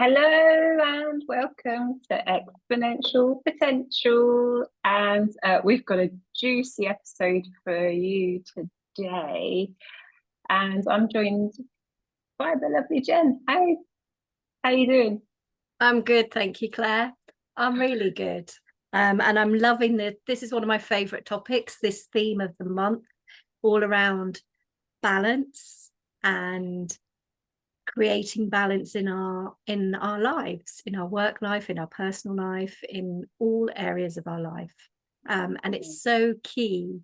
Hello and welcome to Exponential Potential. And we've got a juicy episode for you today. And I'm joined by the lovely Jen. Hey, how you doing? I'm good, thank you, Claire. I'm really good. And I'm loving this is one of my favorite topics, this theme of the month, all around balance and creating balance in our lives, in our work life, in our personal life, in all areas of our life. And it's so key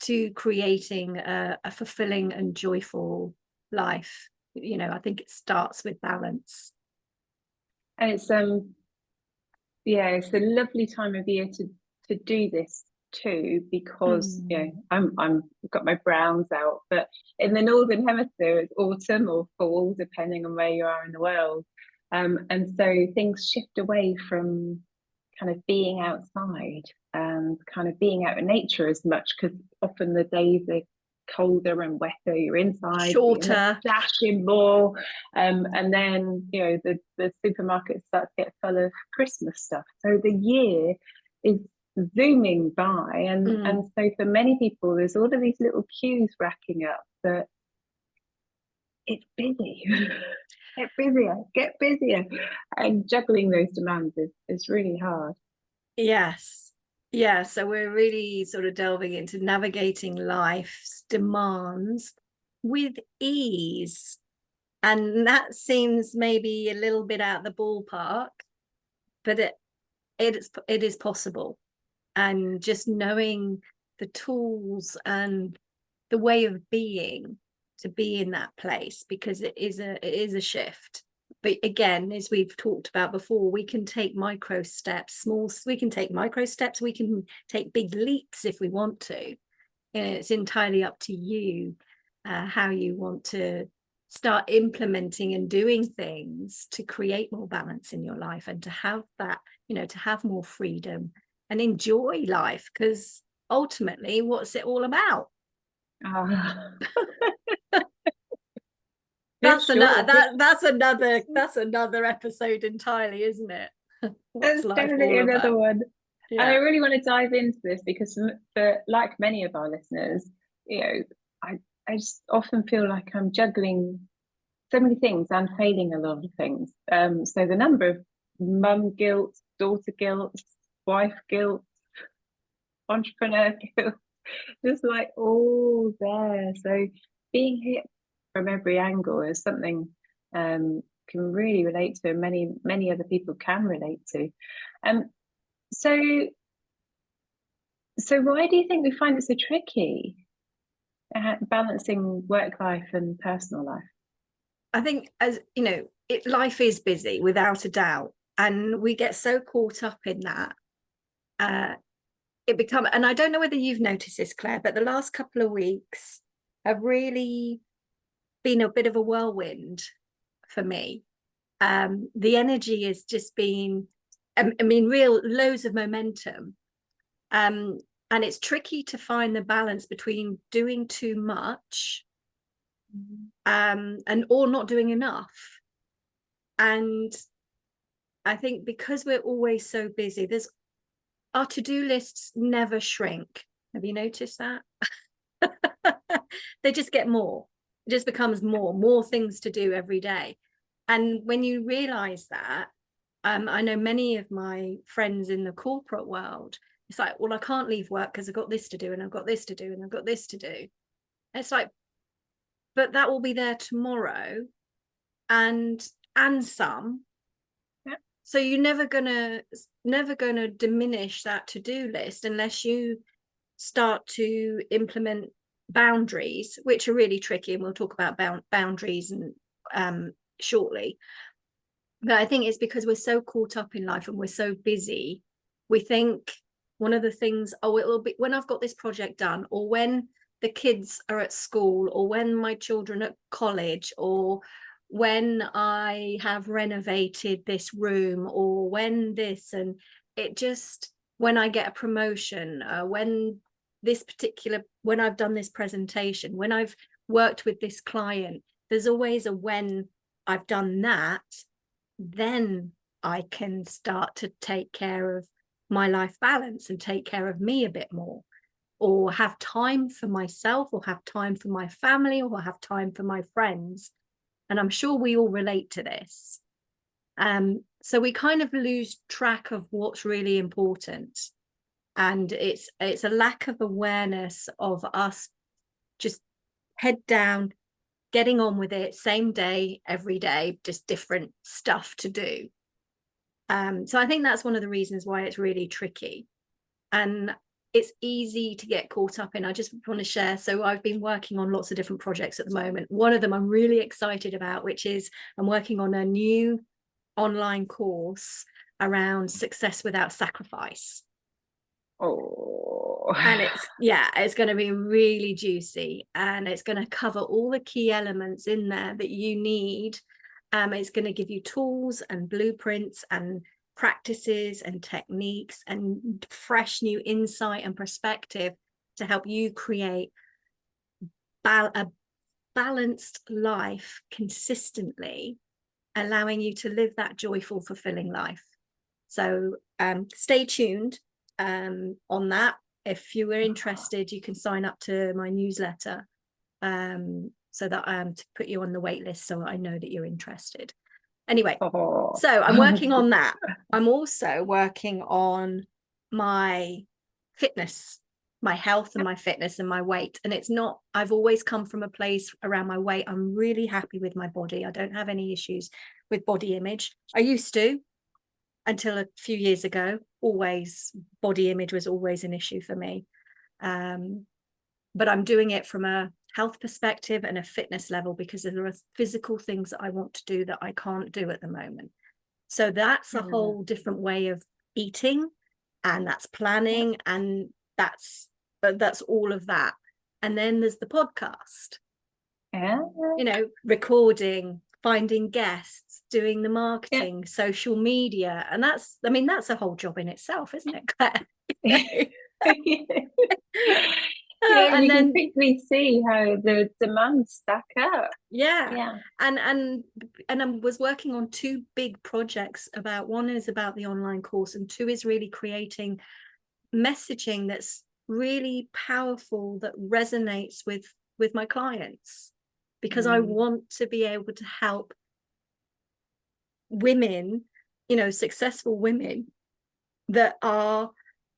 to creating a fulfilling and joyful life. I think it starts with balance. And it's a lovely time of year to do this too, because Mm. I'm got my browns out, but in the northern hemisphere it's autumn or fall depending on where you are in the world. And so things shift away from kind of being outside and kind of being out in nature as much, because often the days are colder and wetter, you're inside, you're Shorter. dashing more. And then, the supermarkets start to get full of Christmas stuff. So the year is zooming by. And, Mm. and so for many people, there's all of these little cues racking up that it's busy. Get busier. And juggling those demands is really hard. Yes. Yeah. So we're really sort of delving into navigating life's demands with ease. And that seems maybe a little bit out the ballpark, but it is possible. And just knowing the tools and the way of being to be in that place, because it is a shift. But again, as we've talked about before, we can take micro steps, we can take micro steps, we can take big leaps if we want to. It's entirely up to you how you want to start implementing and doing things to create more balance in your life, and to have that, to have more freedom and enjoy life, because ultimately, what's it all about? Ah, for That's another sure. that's another episode entirely, isn't it? What's That's life definitely all another about? one. And I Yeah. really want to dive into this because for like many of our listeners, you know, I I just often feel like I'm juggling so many things and failing a lot of things. So the number of mum guilt, daughter guilt, wife guilt, entrepreneur guilt, just like all there. So being hit from every angle is something can really relate to, and many other people can relate to. Um, so so why do you think we find it so tricky balancing work life and personal life? I think, as you know, life is busy without a doubt, and we get so caught up in that. Uh, and I don't know whether you've noticed this, Claire, but the last couple of weeks have really been a bit of a whirlwind for me. The energy has just been, I mean, real loads of momentum. Um, and it's tricky to find the balance between doing too much, and or not doing enough. And I think because we're always so busy, there's our to-do lists never shrink. Have you noticed that? They just get more. It just becomes more things to do every day. And when you realize that, I know many of my friends in the corporate world, it's like, well, I can't leave work because I've got this to do, and I've got this to do, and I've got this to do. And it's like, but that will be there tomorrow, and some. Yeah. So you're never gonna diminish that to-do list unless you start to implement boundaries, which are really tricky, and we'll talk about boundaries and shortly. But I think it's because we're so caught up in life and we're so busy. We think one of the things, oh, it will be when I've got this project done, or when the kids are at school, or when my children are at college, or when I have renovated this room, or when this, and it just, when I get a promotion, when I've done this presentation, when I've worked with this client, there's always a when I've done that, then I can start to take care of my life balance and take care of me a bit more, or have time for myself, or have time for my family, or have time for my friends. And I'm sure we all relate to this. So we kind of lose track of what's really important. And it's a lack of awareness of us just head down, getting on with it, same day, every day, just different stuff to do. So I think that's one of the reasons why it's really tricky. And it's easy to get caught up in. I just want to share. So I've been working on lots of different projects at the moment. One of them I'm really excited about, which is I'm working on a new online course around success without sacrifice. Oh. And it's going to be really juicy, and it's going to cover all the key elements in there that you need. It's going to give you tools and blueprints and practices and techniques and fresh new insight and perspective to help you create a balanced life consistently, allowing you to live that joyful, fulfilling life. So stay tuned on that. If you were interested, you can sign up to my newsletter so that to put you on the wait list, so I know that you're interested. Anyway, so I'm working on that. I'm also working on my fitness, my health and my fitness and my weight. And it's not, I've always come from a place around my weight. I'm really happy with my body. I don't have any issues with body image. I used to, until a few years ago. Always, body image was always an issue for me. But I'm doing it from a health perspective and a fitness level, because there are physical things that I want to do that I can't do at the moment. So that's a whole different way of eating, and that's planning, and that's all of that. And then there's the podcast, you know, recording, finding guests, doing the marketing, social media. And that's, I mean, that's a whole job in itself, isn't it, Claire? And you can quickly see how the demands stack up. And I was working on two big projects. About one is about the online course, and two is really creating messaging that's really powerful, that resonates with my clients, because I want to be able to help women, you know, successful women that are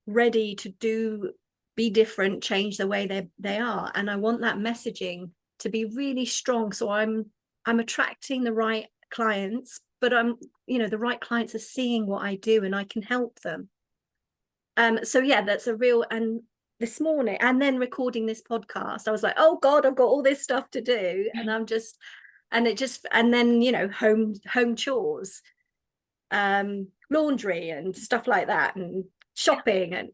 ready to be different, change the way they are. And I want that messaging to be really strong. So I'm attracting the right clients, but the right clients are seeing what I do and I can help them. So yeah, that's a real, and this morning, and then recording this podcast, I was like, oh God, I've got all this stuff to do. And and then, you know, home chores, laundry and stuff like that, and shopping, and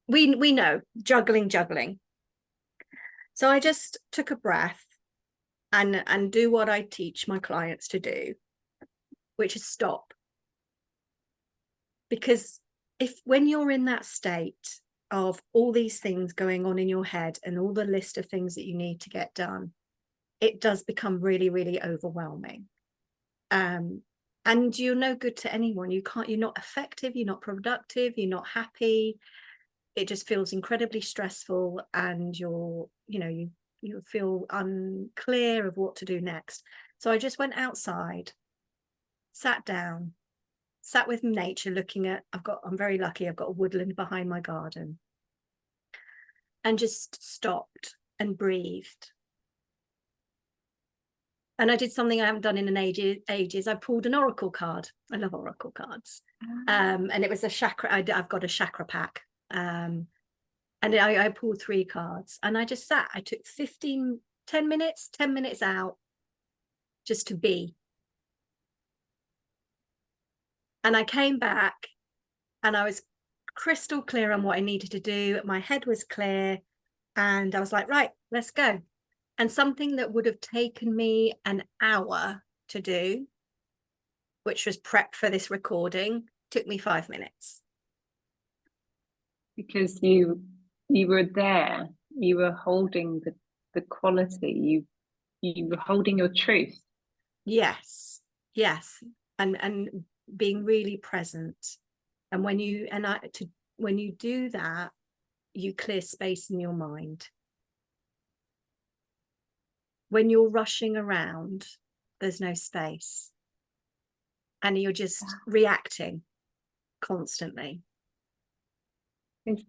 we know, juggling. So I just took a breath and do what I teach my clients to do, which is stop. Because when you're in that state of all these things going on in your head and all the list of things that you need to get done, it does become really, really overwhelming. And you're no good to anyone. You're not effective, you're not productive, you're not happy. It just feels incredibly stressful, and you feel unclear of what to do next. So I just went outside, sat down, sat with nature, looking at, I'm very lucky, I've got a woodland behind my garden, and just stopped and breathed. And I did something I haven't done in ages. I pulled an oracle card. I love oracle cards. And it was a chakra. I've got a chakra pack. And I pulled 3 cards, and I just sat. I took 10 minutes out just to be. And I came back and I was crystal clear on what I needed to do. My head was clear, and I was like, right, let's go. And something that would have taken me an hour to do, which was prep for this recording, took me 5 minutes. Because you were there, you were holding the quality, you were holding your truth. Yes. and being really present. And when you do that, you clear space in your mind. When you're rushing around, there's no space, and you're just reacting constantly. It's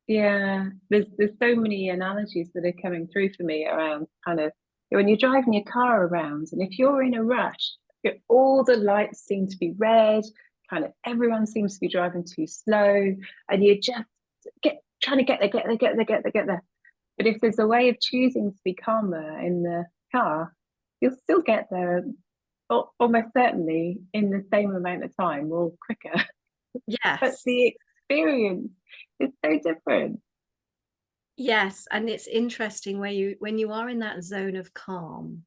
yeah, there's so many analogies that are coming through for me around kind of when you're driving your car around, and if you're in a rush, all the lights seem to be red, kind of everyone seems to be driving too slow, and you're just trying to get there. But if there's a way of choosing to be calmer in the car, you'll still get there almost certainly in the same amount of time or quicker. But Yes. the experience is so different. Yes, and it's interesting where when you are in that zone of calm,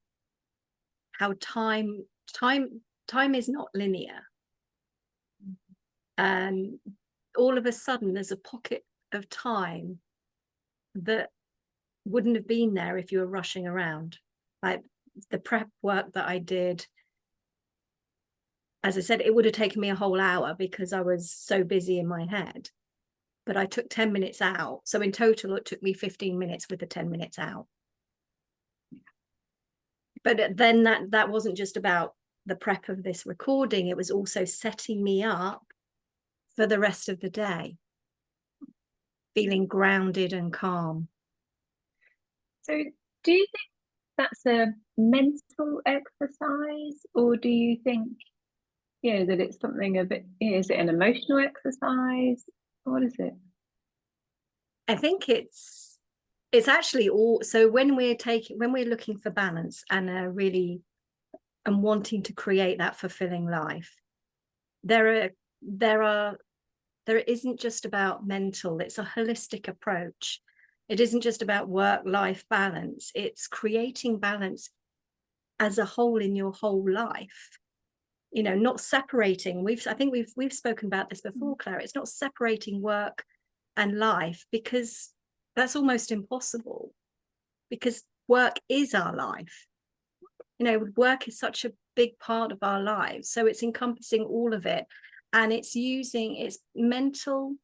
how time is not linear. And all of a sudden there's a pocket of time that wouldn't have been there if you were rushing around. Like the prep work that I did, as I said, it would have taken me a whole hour because I was so busy in my head. But I took 10 minutes out. So in total, it took me 15 minutes with the 10 minutes out. But then that wasn't just about the prep of this recording. It was also setting me up for the rest of the day, feeling grounded and calm. So do you think that's a mental exercise, or do you think, that it's something a bit, is it an emotional exercise? What is it? I think it's actually all. So when we're looking for balance and really and wanting to create that fulfilling life, there isn't just about mental, it's a holistic approach. It isn't just about work-life balance, it's creating balance as a whole in your whole life. Not separating. I think we've spoken about this before, Claire. It's not separating work and life, because that's almost impossible, because work is our life. Work is such a big part of our lives, so it's encompassing all of it, and it's mental,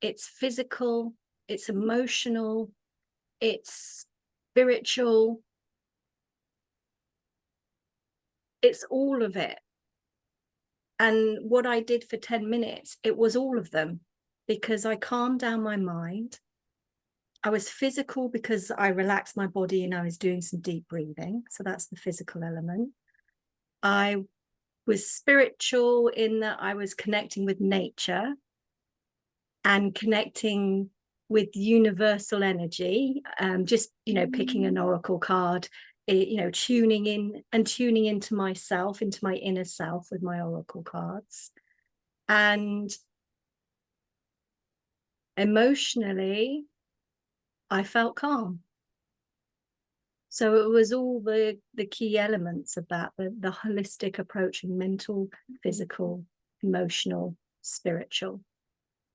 it's physical, it's emotional, it's spiritual, it's all of it. And what I did for 10 minutes, it was all of them, because I calmed down my mind. I was physical because I relaxed my body and I was doing some deep breathing. So that's the physical element. I was spiritual in that I was connecting with nature and connecting with universal energy. Just, picking an oracle card, tuning into myself, into my inner self with my oracle cards. And emotionally, I felt calm. So it was all the key elements of that, the holistic approach of mental, physical, emotional, spiritual.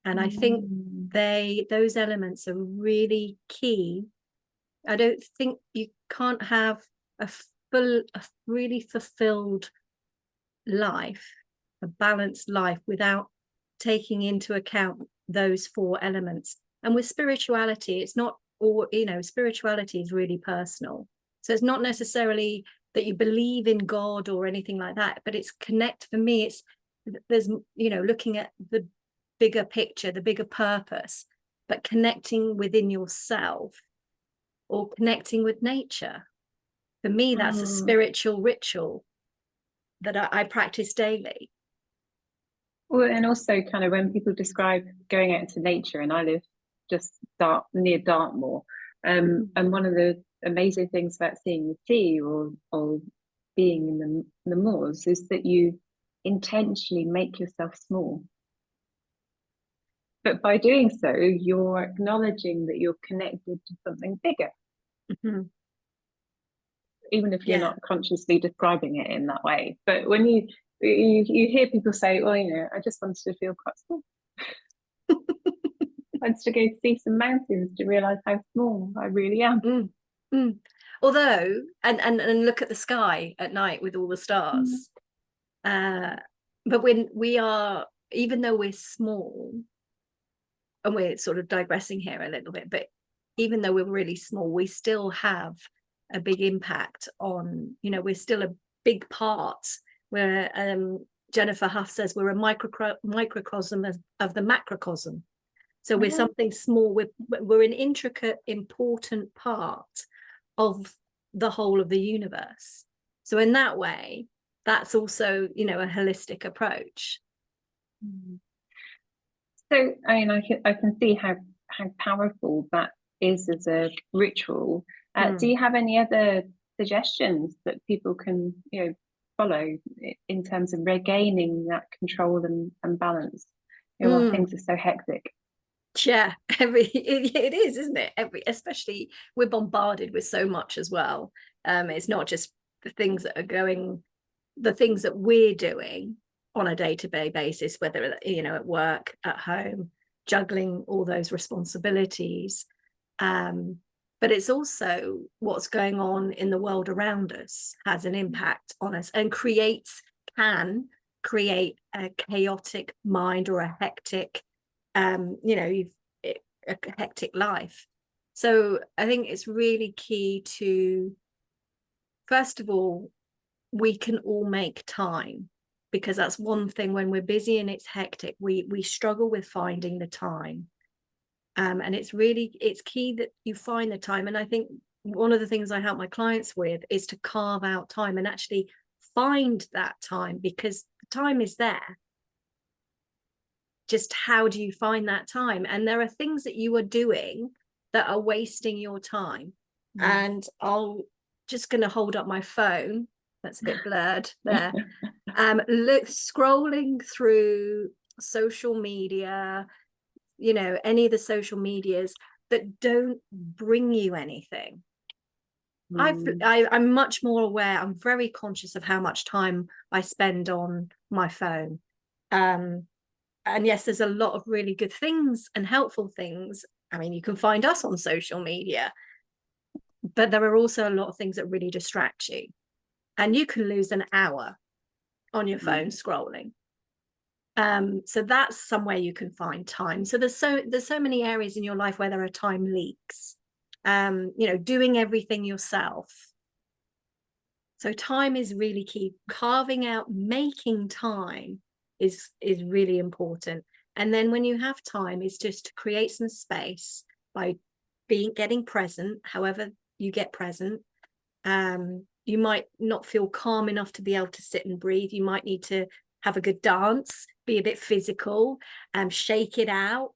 And I think those elements are really key. I don't think you can't have a really fulfilled life, a balanced life, without taking into account those 4 elements. And with spirituality, it's not all, spirituality is really personal. So it's not necessarily that you believe in God or anything like that, but it's for me, there's, looking at the bigger picture, the bigger purpose, but connecting within yourself or connecting with nature. For me, that's a spiritual ritual that I practice daily. Well, and also kind of when people describe going out into nature, and I live just near Dartmoor, and one of the amazing things about seeing the sea or being in the moors is that you intentionally make yourself small. But by doing so, you're acknowledging that you're connected to something bigger. Even if you're not consciously describing it in that way. But when you hear people say, well, I just wanted to feel quite small. I wanted to go see some mountains to realize how small I really am. although, and look at the sky at night with all the stars. But when we are, even though we're small, and we're sort of digressing here a little bit, but even though we're really small, we still have a big impact on, you know, we're still a big part. Where Jennifer Huff says we're a microcosm of the macrocosm. So we're something small, we're an intricate, important part of the whole of the universe. So in that way, that's also, you know, a holistic approach. So I mean, I can see how powerful that is as a ritual. Do you have any other suggestions that people can, you know, follow in terms of regaining that control and balance, you know, while things are so hectic? Yeah, it is, isn't it? Especially we're bombarded with so much as well. It's not just the things that are going, the things that we're doing on a day-to-day basis, whether, you know, at work, at home, juggling all those responsibilities. But it's also what's going on in the world around us has an impact on us and can create a chaotic mind or a hectic, you know, a hectic life. So I think it's really key to, first of all, we can all make time, because that's one thing when we're busy and it's hectic, we struggle with finding the time. And it's key that you find the time. And I think one of the things I help my clients with is to carve out time and actually find that time, because the time is there. Just how do you find that time? And there are things that you are doing that are wasting your time. And I'll just going to hold up my phone. That's a bit blurred there. Scrolling through social media, you know, any of the social medias that don't bring you anything. I'm much more aware. I'm very conscious of how much time I spend on my phone. And yes, there's a lot of really good things and helpful things. I mean, you can find us on social media, but there are also a lot of things that really distract you. And you can lose an hour on your phone scrolling. So that's somewhere you can find time. So there's so many areas in your life where there are time leaks. You know, doing everything yourself. So time is really key. Carving out, making time is really important. And then when you have time, is just to create some space by getting present, however you get present. You might not feel calm enough to be able to sit and breathe. You might need to have a good dance, be a bit physical, shake it out.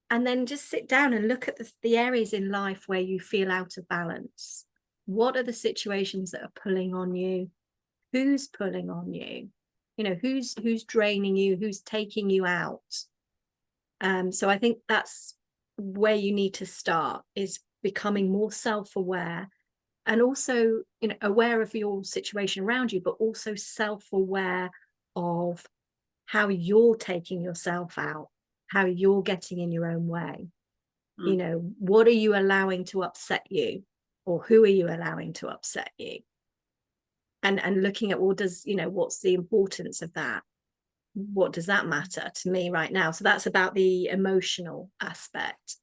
And then just sit down and look at the areas in life where you feel out of balance. What are the situations that are pulling on you? Who's pulling on you? You know, who's draining you? Who's taking you out? So I think that's where you need to start, is becoming more self-aware, and also, you know, aware of your situation around you, but also self-aware of how you're taking yourself out, how you're getting in your own way. You know, what are you allowing to upset you, or who are you allowing to upset you? And looking at, well, what's the importance of that? What does that matter to me right now? So that's about the emotional aspect.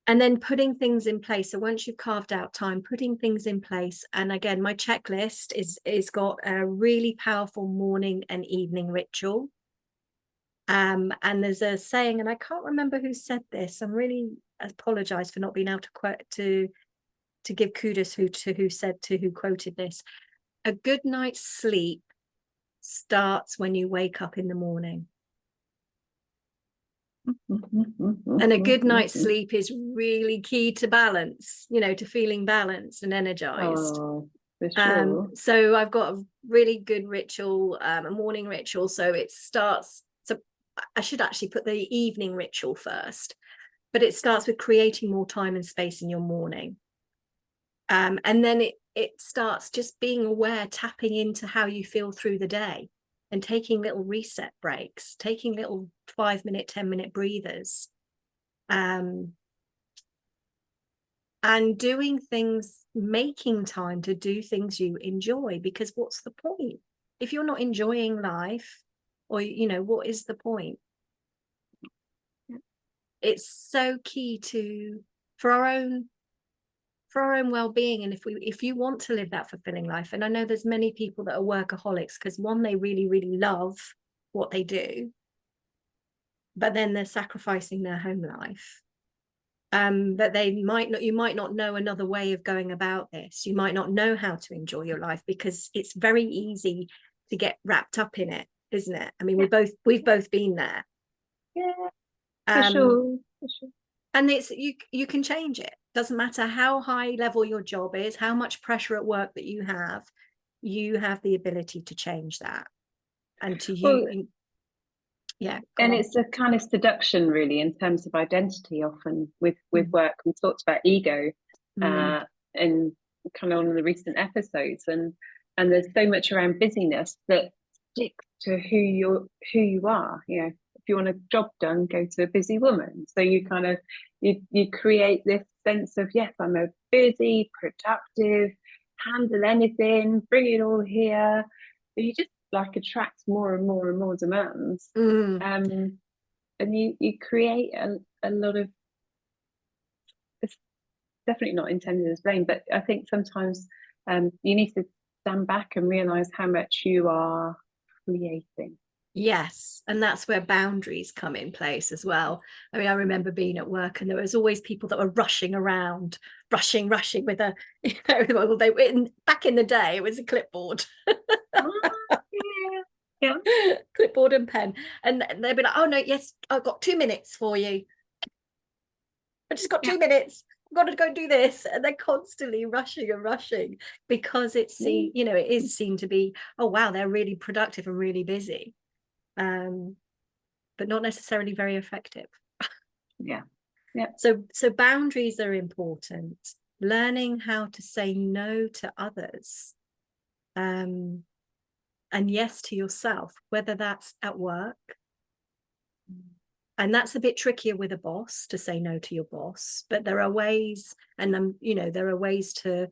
And then putting things in place. So once you've carved out time, putting things in place. And again, my checklist is got a really powerful morning and evening ritual. And there's a saying, and I can't remember who said this. I'm really apologize for not being able to quote, to give kudos who quoted this. A good night's sleep starts when you wake up in the morning. And a good night's sleep is really key to balance, you know, to feeling balanced and energized. Oh, for sure. So I've got a really good ritual, a morning ritual. So it starts, so I should actually put the evening ritual first, but it starts with creating more time and space in your morning. And then it starts just being aware, tapping into how you feel through the day, and taking little reset breaks, taking little 5-minute, 10-minute breathers. and doing things, making time to do things you enjoy, because what's the point if you're not enjoying life? Or, you know, what is the point? It's so key to for our own well-being. And if you want to live that fulfilling life, and I know there's many people that are workaholics because one, they really, really love what they do, but then they're sacrificing their home life. But you might not know another way of going about this. You might not know how to enjoy your life, because it's very easy to get wrapped up in it, isn't it? I mean, we've both been there. Yeah, for sure, for sure. And it's you can change it. Doesn't matter how high level your job is, how much pressure at work that you have the ability to change that. And and it's a kind of seduction, really, in terms of identity. Often with work, we talked about ego, in kind of one of the recent episodes, and there's so much around busyness that sticks to who you are. You know, if you want a job done, go to a busy woman. So you kind of you create this sense of, yes, I'm a busy, productive, handle anything, bring it all here. But you just like attract more and more and more demands. And you create a lot of, it's definitely not intended as blame, but I think sometimes you need to stand back and realize how much you are creating. Yes, and that's where boundaries come in place as well. I mean, I remember being at work and there was always people that were rushing around, rushing with a, you know, well, back in the day it was a clipboard. Yeah. Clipboard and pen, and they'd be like, oh no, yes, I've got 2 minutes for you. I just got 2 minutes. I've got to go do this. And they're constantly rushing and rushing, because it's seen, you know, it is seen to be, oh wow, they're really productive and really busy. But not necessarily very effective. Yeah. So boundaries are important. Learning how to say no to others, and yes to yourself, whether that's at work. And that's a bit trickier with a boss, to say no to your boss, but there are ways, and you know, there are ways to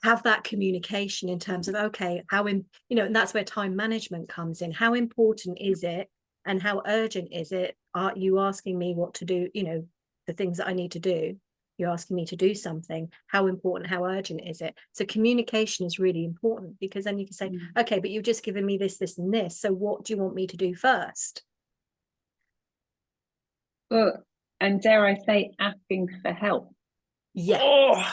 have that communication in terms of, okay, you know, and that's where time management comes in. How important is it, and how urgent is it? Are you asking me what to do? You know, the things that I need to do. You're asking me to do something. How important, how urgent is it? So communication is really important, because then you can say, okay, but you've just given me this, this, and this. So what do you want me to do first? Well, and dare I say, asking for help. Yeah.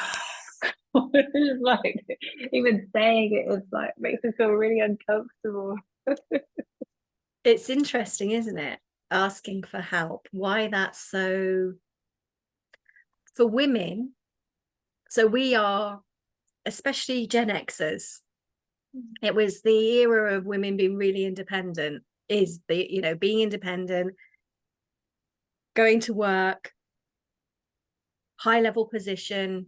It's like, even saying it was like, makes me feel really uncomfortable. It's interesting, isn't it? Asking for help. Why that's so for women. So we are, especially Gen Xers, it was the era of women being really independent, is the, you know, being independent, going to work, high level position,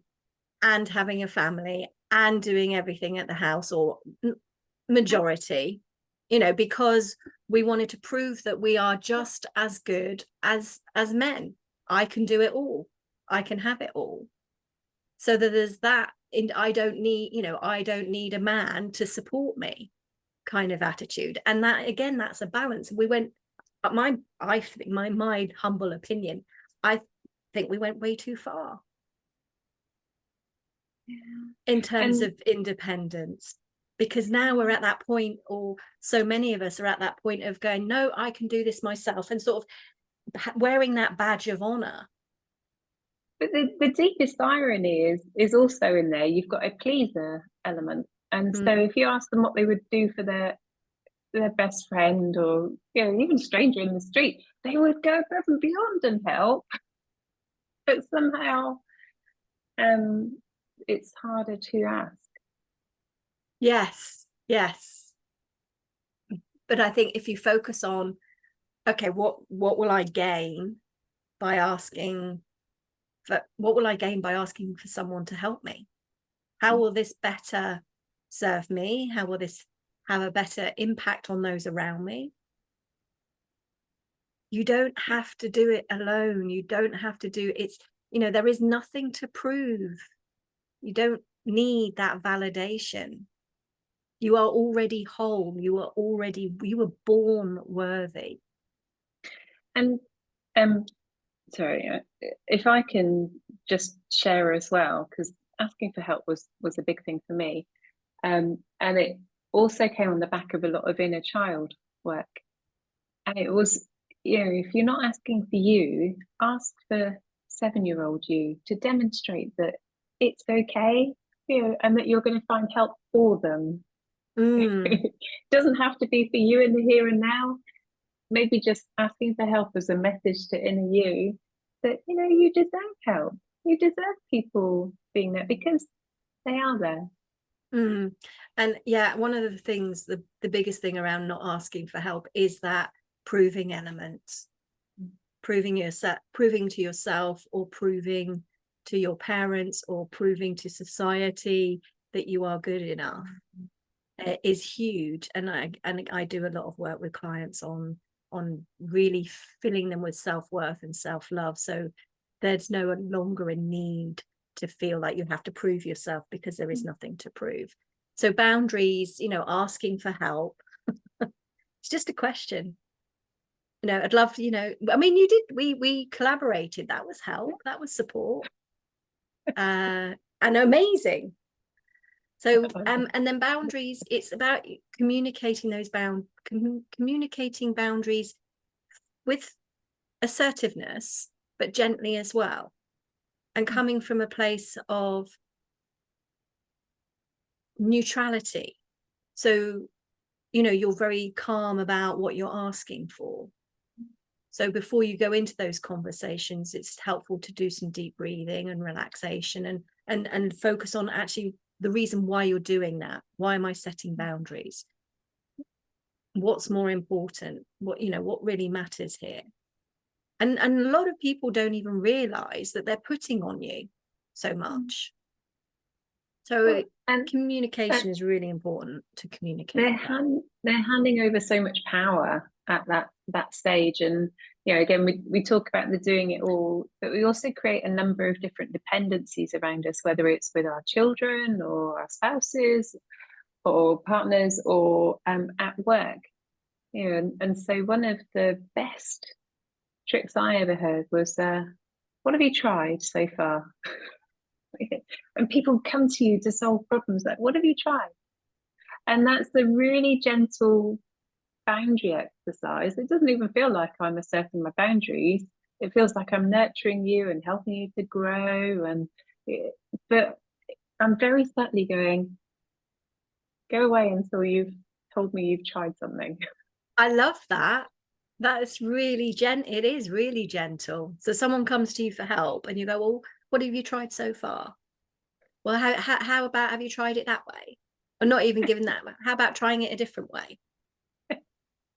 and having a family, and doing everything at the house, or majority, you know, because we wanted to prove that we are just as good as men. I can do it all. I can have it all. So that there's that, and I don't need a man to support me kind of attitude. And that, again, that's a balance. We went, I think my humble opinion, I think we went way too far in terms of independence, because now we're at that point, or so many of us are at that point of going, no, I can do this myself, and sort of wearing that badge of honor. But the deepest irony is also in there. You've got a pleaser element, and so if you ask them what they would do for their best friend, or, you know, even stranger in the street, they would go above and beyond and help. But somehow it's harder to ask. Yes. But I think if you focus on, okay, what will I gain by asking for someone to help me? How will this better serve me? How will this have a better impact on those around me? You don't have to do it alone. You don't have to do it's You know, there is nothing to prove. You don't need that validation. You are already whole. You were born worthy. And sorry, if I can just share as well, because asking for help was a big thing for me, and it also came on the back of a lot of inner child work. And it was, if you're not asking for you, ask for 7-year-old you to demonstrate that it's okay, and that you're going to find help for them. It doesn't have to be for you in the here and now. Maybe just asking for help as a message to inner you that, you deserve help. You deserve people being there because they are there. And yeah, one of the things, the biggest thing around not asking for help is that proving element, proving to yourself, or proving to your parents, or proving to society that you are good enough, is huge. And I do a lot of work with clients on really filling them with self-worth and self-love, so there's no longer a need to feel like you have to prove yourself, because there is nothing to prove. So boundaries, asking for help, it's just a question. I'd love, I mean, you did, we collaborated, that was help, that was support, and amazing. So and then boundaries, it's about communicating those communicating boundaries with assertiveness, but gently as well, and coming from a place of neutrality. So you're very calm about what you're asking for. So before you go into those conversations, it's helpful to do some deep breathing and relaxation, and focus on actually the reason why you're doing that. Why am I setting boundaries? What's more important? What really matters here? And a lot of people don't even realize that they're putting on you so much. So communication is really important to communicate. They're handing over so much power at that stage. And again, we talk about the doing it all, but we also create a number of different dependencies around us, whether it's with our children or our spouses or partners, or at work. And so one of the best tricks I ever heard was, what have you tried so far? And people come to you to solve problems, like, what have you tried? And that's a really gentle boundary exercise. It doesn't even feel like I'm asserting my boundaries. It feels like I'm nurturing you and helping you to grow. But I'm very subtly going, go away until you've told me you've tried something. I love that. That's really it is really gentle. So someone comes to you for help and you go, well, what have you tried so far? Well, how about, have you tried it that way? Or not even given that, how about trying it a different way?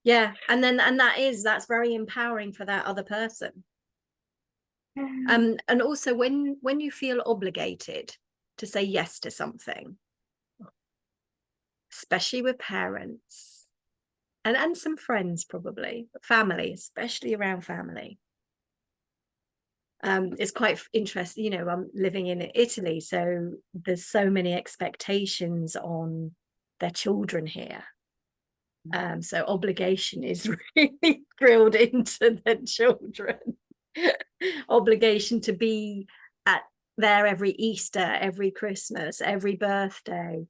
Yeah. And that's very empowering for that other person. And also when you feel obligated to say yes to something, especially with parents and some friends, probably, but family, especially around family. It's quite interesting, I'm living in Italy, so there's so many expectations on their children here. So obligation is really drilled into the children. Obligation to be there every Easter, every Christmas, every birthday.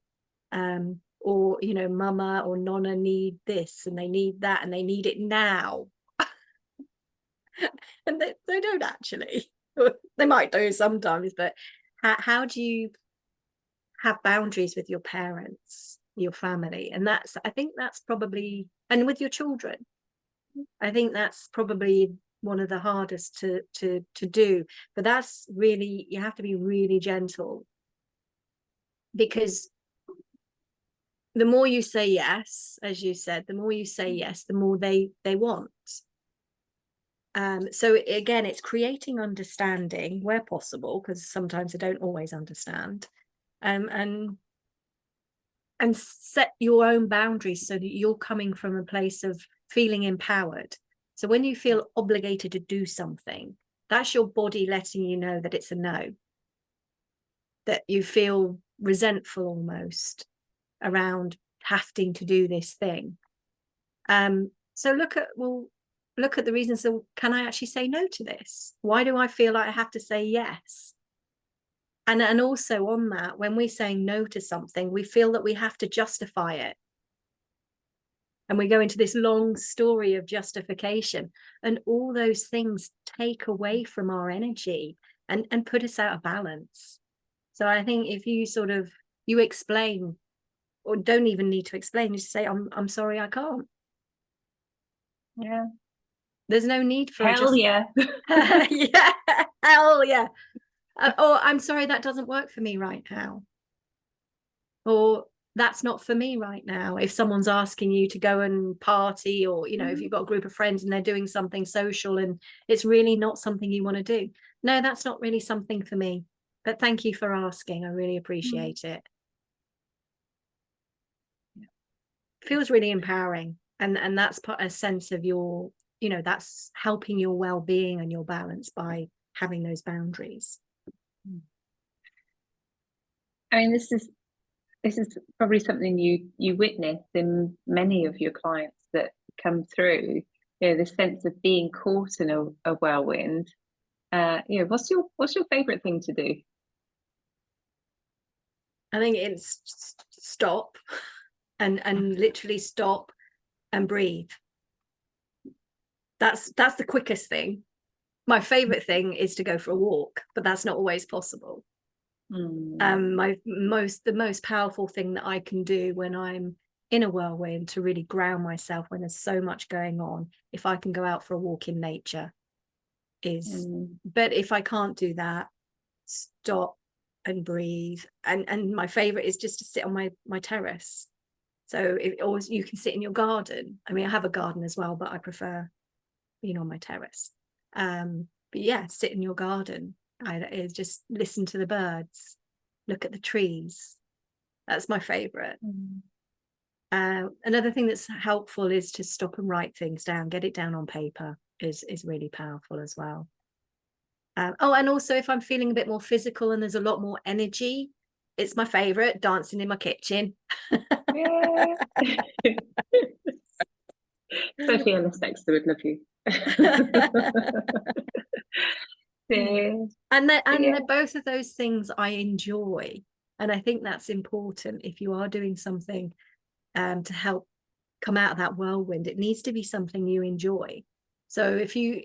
Or mama or nonna need this and they need that and they need it now. And they don't actually. They might do sometimes, but how do you have boundaries with your parents, your family? And I think that's probably, and with your children, I think that's probably one of the hardest to do. But that's really, you have to be really gentle, because the more you say yes, as you said, the more you say yes, the more they want. So again, it's creating understanding where possible, because sometimes they don't always understand, and set your own boundaries so that you're coming from a place of feeling empowered. So when you feel obligated to do something, That's your body letting you know that it's a no, that you feel resentful almost around having to do this thing. So look at the reasons. So can I actually say no to this? Why do I feel like I have to say yes? And also on that, when we say no to something, we feel that we have to justify it. And we go into this long story of justification, and all those things take away from our energy and put us out of balance. So I think if you you explain, or don't even need to explain, you just say, I'm sorry, I can't. Yeah. There's no need for hell yeah. Yeah, hell yeah. Or I'm sorry, that doesn't work for me right now. Or that's not for me right now. If someone's asking you to go and party, or, you know, if you've got a group of friends and they're doing something social and it's really not something you want to do. No, that's not really something for me. But thank you for asking. I really appreciate it. Feels really empowering. And that's a sense of your, you know, that's helping your well-being and your balance by having those boundaries. I mean, this is probably something you witness in many of your clients that come through. You know, the sense of being caught in a whirlwind. You know, what's your favorite thing to do? I think it's stop and literally stop and breathe. That's the quickest thing. My favorite thing is to go for a walk, but that's not always possible. The most powerful thing that I can do when I'm in a whirlwind to really ground myself when there's so much going on, if I can go out for a walk in nature, is but if I can't do that, stop and breathe. And my favorite is just to sit on my terrace. So or you can sit in your garden. I mean, I have a garden as well, but I prefer being on my terrace. But yeah, sit in your garden. I just listen to the birds, look at the trees. That's my favorite. Another thing that's helpful is to stop and write things down. Get it down on paper is really powerful as well. Oh, and also if I'm feeling a bit more physical and there's a lot more energy, it's my favorite, dancing in my kitchen. Yeah. Sophie Ellis Dexter would love you. Yeah. And both of those things I enjoy. And I think that's important if you are doing something to help come out of that whirlwind. It needs to be something you enjoy. So if you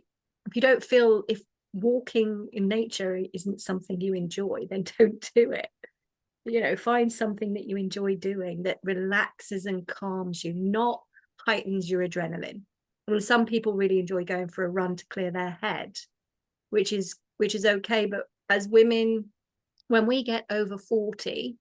don't feel, if walking in nature isn't something you enjoy, then don't do it. You know, find something that you enjoy doing that relaxes and calms you, not heightens your adrenaline. Well, some people really enjoy going for a run to clear their head, which is okay. But as women, when we get over 40,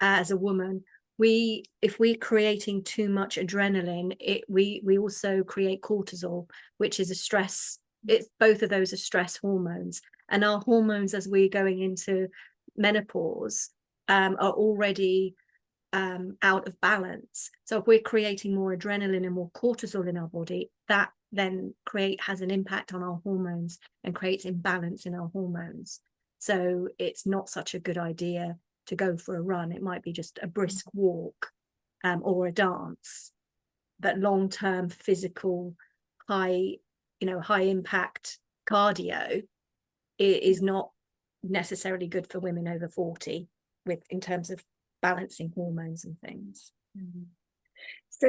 as a woman, if we're creating too much adrenaline, we also create cortisol, which is a stress. It's both of those are stress hormones, and our hormones as we're going into menopause are already out of balance. So if we're creating more adrenaline and more cortisol in our body, that then has an impact on our hormones and creates imbalance in our hormones. So it's not such a good idea to go for a run. It might be just a brisk walk or a dance, but long-term physical high impact cardio is not necessarily good for women over 40 in terms of balancing hormones and things. So,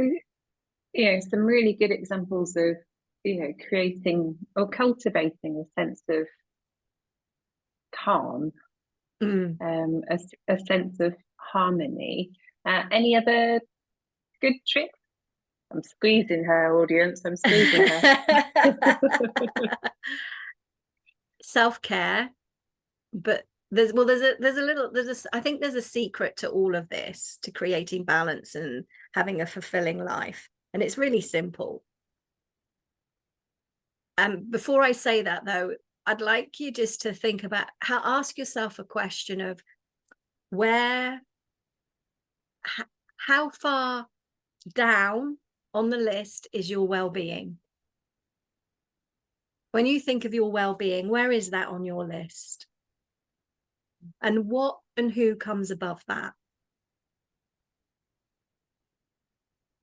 you know, some really good examples of, you know, creating or cultivating a sense of calm, a sense of harmony. Any other good tricks? I'm squeezing her, audience. I'm squeezing her. Self-care, but I think there's a secret to all of this, to creating balance and having a fulfilling life, and it's really simple. Before I say that though, I'd like you just to think about ask yourself a question of how far down on the list is your well-being? When you think of your well-being, where is that on your list? And what and who comes above that?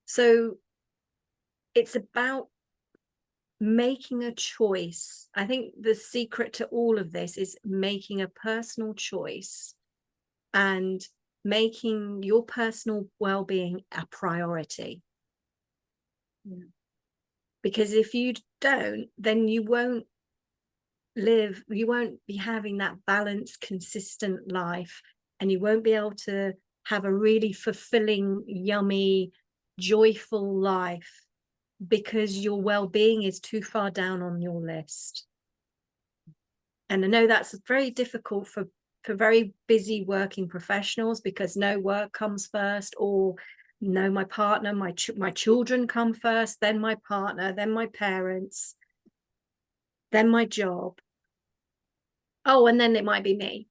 So it's about making a choice. I think the secret to all of this is making a personal choice and making your personal well-being a priority. Yeah. Because if you don't, then you won't be having that balanced, consistent life, and you won't be able to have a really fulfilling, yummy, joyful life because your well-being is too far down on your list. And I know that's very difficult for very busy working professionals, because no, work comes first, or no, my partner, my children come first, then my partner, then my parents, then my job. Oh, and then it might be me.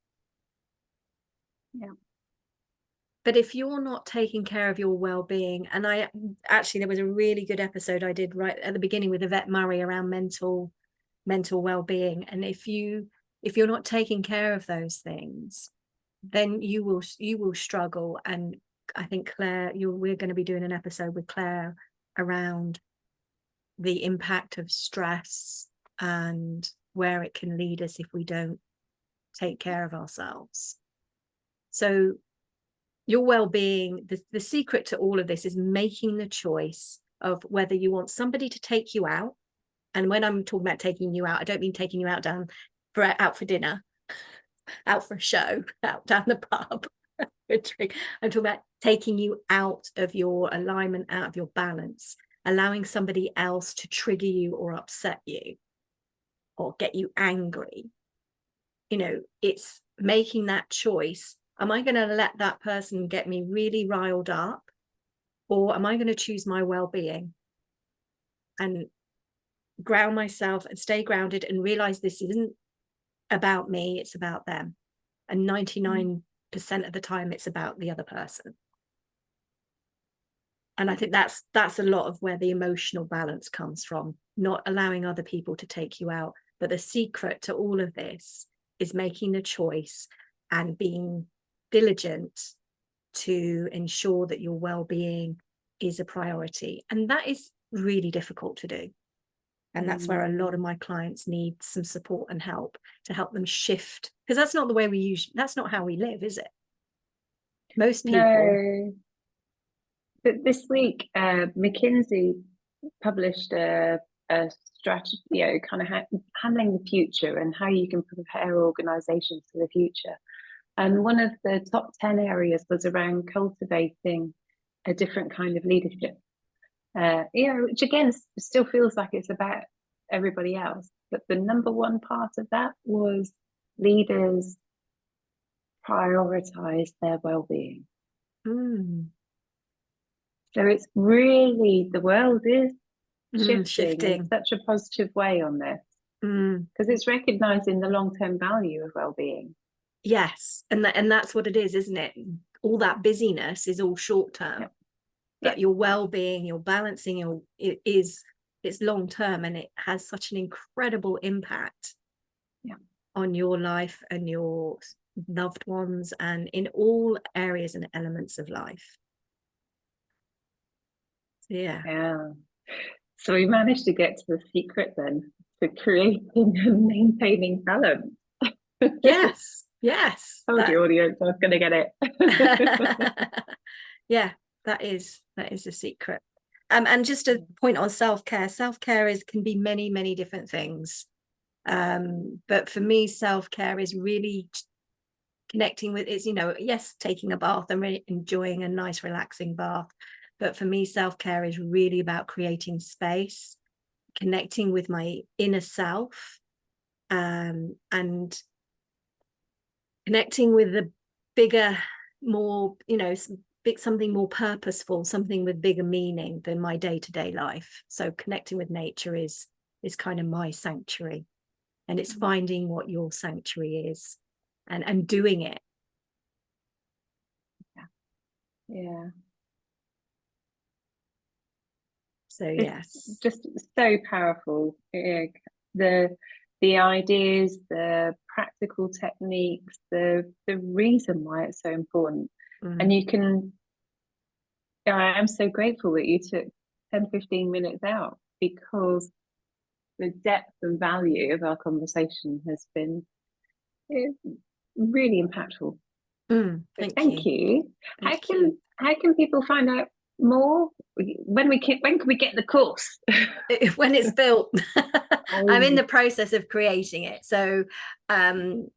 Yeah. But if you're not taking care of your well-being, and I actually, there was a really good episode I did right at the beginning with Yvette Murray around mental well-being. And if you're not taking care of those things, then you will struggle. And I think Claire, we're going to be doing an episode with Claire around the impact of stress and where it can lead us if we don't take care of ourselves. So your well-being, the secret to all of this is making the choice of whether you want somebody to take you out. And when I'm talking about taking you out, I don't mean taking you out for dinner, out for a show, out down the pub. I'm talking about taking you out of your alignment, out of your balance, allowing somebody else to trigger you or upset you or get you angry. It's making that choice. Am I going to let that person get me really riled up, or am I going to choose my well-being and ground myself and stay grounded and realize this isn't about me, it's about them? And 99% of the time it's about the other person. And I think that's a lot of where the emotional balance comes from, not allowing other people to take you out. But the secret to all of this is making a choice and being diligent to ensure that your well-being is a priority. And that is really difficult to do. And that's where a lot of my clients need some support and help to help them shift, because that's not the way that's not how we live, is it? Most people. No. But this week, McKinsey published a strategy, kind of handling the future and how you can prepare organizations for the future. And one of the top 10 areas was around cultivating a different kind of leadership. Which again still feels like it's about everybody else. But the number one part of that was leaders prioritize their well-being. So it's really, the world is shifting in such a positive way on this, because it's recognizing the long-term value of well-being. Yes, and that's what it is, isn't it? All that busyness is all short-term. Yep. But your well-being, your balancing, it's long-term, and it has such an incredible impact on your life and your loved ones, and in all areas and elements of life. Yeah. So we managed to get to the secret then to creating and maintaining balance. Yes. Told you, audience, I was going to get it. Yeah, that is the secret. And just a point on self-care. Self-care can be many, many different things. But for me, self-care is really connecting with, yes, taking a bath and really enjoying a nice, relaxing bath. But for me, self-care is really about creating space, connecting with my inner self, and connecting with the bigger, more, something more purposeful, something with bigger meaning than my day-to-day life. So connecting with nature is kind of my sanctuary, and it's finding what your sanctuary is and doing it. Yeah. So yes, it's just so powerful. the ideas, the practical techniques, the reason why it's so important. And you can, I am so grateful that you took 10-15 minutes out, because the depth and value of our conversation has been really impactful. Thank you. Thank you. How can people find out more? When can we get the course? When it's built. I'm in the process of creating it, so I'm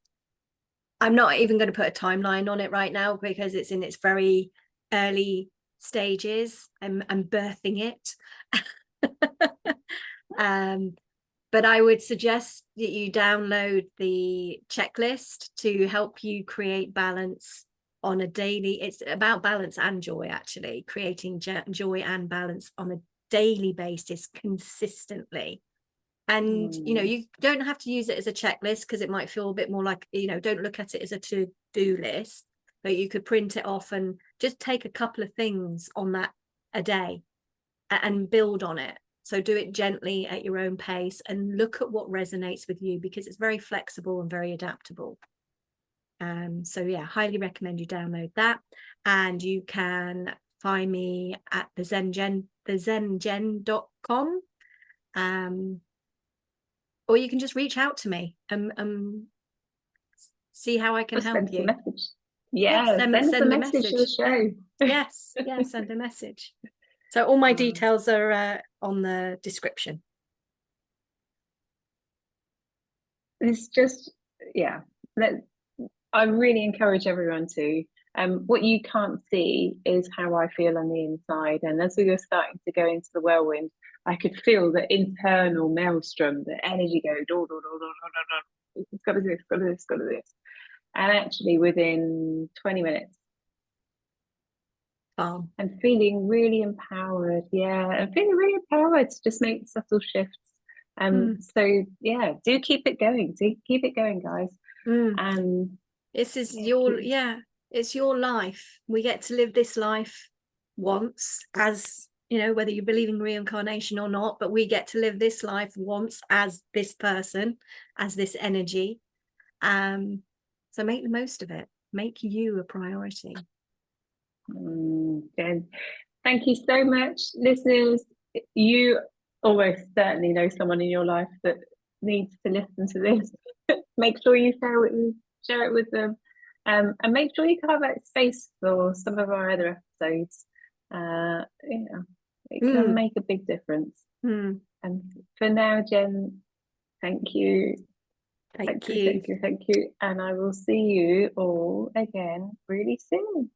not even going to put a timeline on it right now, because it's in its very early stages. I'm birthing it. But I would suggest that you download the checklist to help you create balance on a daily. It's about balance and joy, actually, creating joy and balance on a daily basis consistently. And you don't have to use it as a checklist, because it might feel a bit more like, don't look at it as a to-do list, but you could print it off and just take a couple of things on that a day and build on it. So do it gently at your own pace and look at what resonates with you, because it's very flexible and very adaptable. So yeah, highly recommend you download that. And you can find me at thezengen.com. Or you can just reach out to me and see how I can help you. Yeah, send us a message to the show. Yes, send a message. So all my details are on the description. It's just, I really encourage everyone to. What you can't see is how I feel on the inside. And as we were starting to go into the whirlwind, I could feel the internal maelstrom, the energy go, it's got to do this, got to do this, got to do this. And actually within 20 minutes, and feeling really empowered. And feeling really empowered to just make subtle shifts. So yeah, do keep it going. Do keep it going, guys. And this is it's your life. We get to live this life once, as whether you believe in reincarnation or not, but we get to live this life once as this person, as this energy. So make the most of it. Make you a priority. Jen, thank you so much, listeners. You almost certainly know someone in your life that needs to listen to this. Make sure you share it with them, and make sure you carve out space for some of our other episodes. It can make a big difference. And for now, Jen, thank you. Thank you. And I will see you all again really soon.